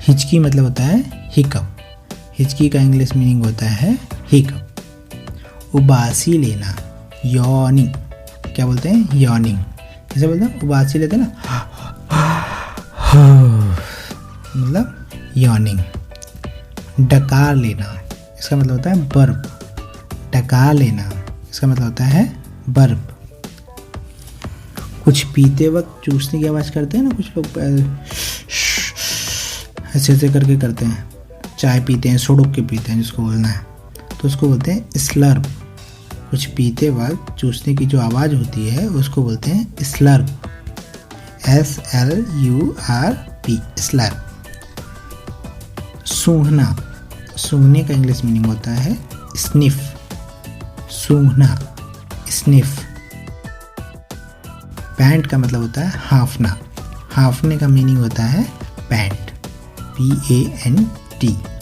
हिचकी मतलब होता है हिकअप, हिचकी का इंग्लिश मीनिंग होता है हिकअप। उबासी लेना, यॉर्निंग, क्या बोलते हैं, यॉर्निंग। जैसे बोलते हैं उबासी लेते हैं ना, मतलब यॉर्निंग। डकार लेना, इसका मतलब होता है बर्प, डकार लेना इसका मतलब होता है बर्प। कुछ पीते वक्त चूसने की आवाज़ करते हैं ना कुछ लोग, ऐसे ऐसे करके करते हैं, चाय पीते हैं, सुड़ुक के पीते हैं जिसको बोलना है, तो उसको बोलते हैं स्लर्प। कुछ पीते वक्त चूसने की जो आवाज़ होती है उसको बोलते हैं स्लर्प, SLURP, स्लर्प। सूंघना, सूंघने का इंग्लिश मीनिंग होता है स्निफ, सूंघना, स्निफ। पैंट का मतलब होता है हाफना, हाफने का मीनिंग होता है पैंट, PANT।